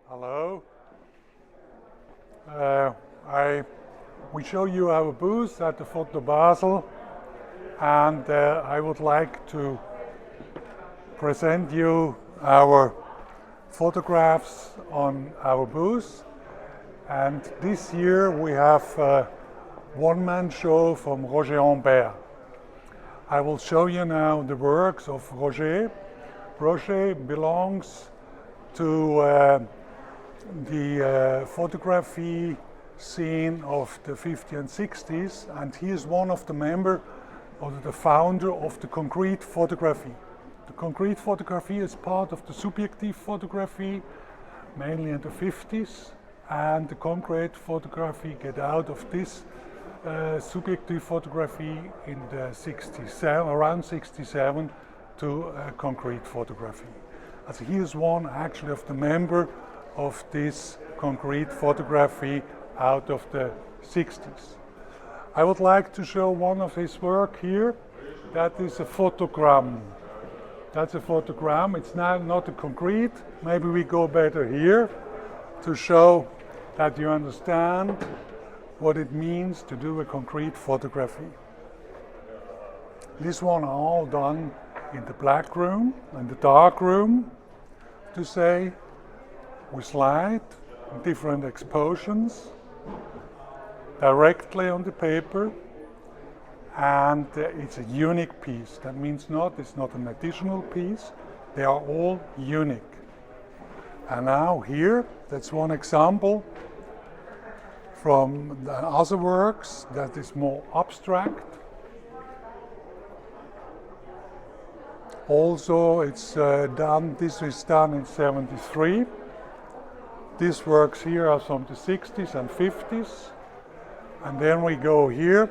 Hello. We show you our booth at the Photo Basel, and I would like to present you our photographs on our booth. And this year we have a one-man show from Roger Humbert. I will show you now the works of Roger. Roger belongs to the photography scene of the 50s and 60s, and he is one of the members or the founder of the concrete photography. The concrete photography is part of the subjective photography, mainly in the 50s, and the concrete photography get out of this subjective photography in the 67, around 67, to concrete photography. As he is one actually of the member of this concrete photography out of the 60s. I would like to show one of his work here. That is a photogram. That's a photogram. It's not a concrete. Maybe we go better here to show that you understand what it means to do a concrete photography. This one are all done in the black room and the dark room, to say, with light, different exposures, directly on the paper, and it's a unique piece. That means it's not an additional piece, they are all unique. And now here, that's one example from the other works that is more abstract. Also, it's this is done in 73. These works here are from the 60s and 50s. And then we go here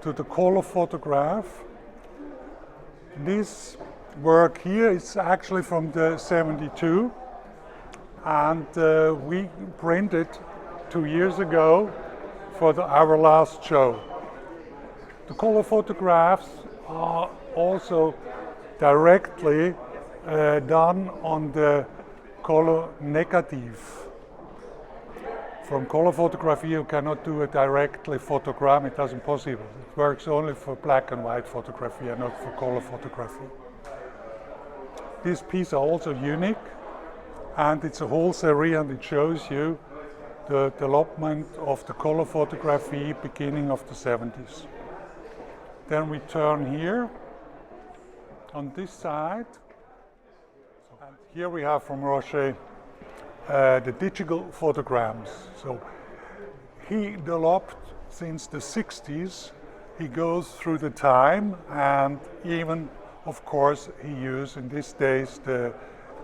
to the color photograph. This work here is actually from the 72. And we printed 2 years ago for our last show. The color photographs are also directly done on the color negative. From color photography you cannot do a directly photogram, it isn't possible. It works only for black and white photography and not for color photography. These pieces are also unique, and it's a whole series, and it shows you the development of the color photography beginning of the 70s. Then we turn here on this side, and here we have from Roger the digital photograms. So he developed since the 60s, he goes through the time, and even of course he used in these days the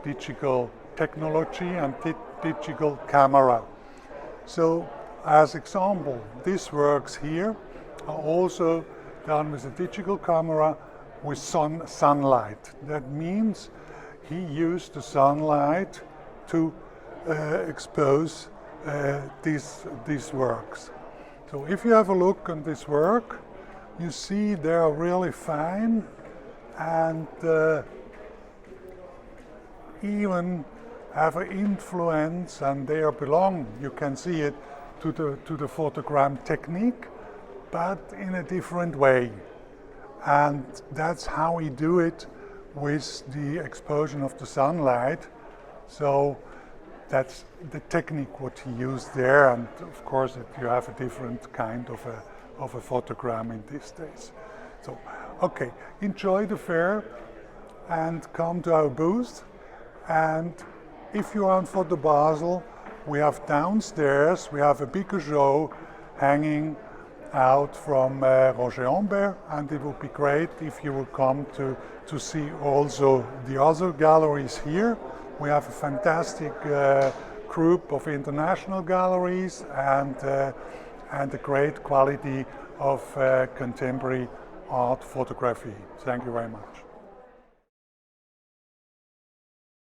digital technology and digital camera. So as example, these works here are also done with a digital camera with sunlight. That means he used the sunlight to expose these works. So if you have a look on this work, you see they are really fine, and even have an influence, and they belong, you can see it, to the photogram technique, but in a different way. And that's how we do it with the exposure of the sunlight. So that's the technique what he used there, and of course you have a different kind of a photogram in these days. So, okay, enjoy the fair and come to our booth. And if you are in Photo Basel, we have downstairs, we have a bigger show hanging out from Roger Humbert, and it would be great if you would come to see also the other galleries here. We have a fantastic group of international galleries and a great quality of contemporary art photography. Thank you very much.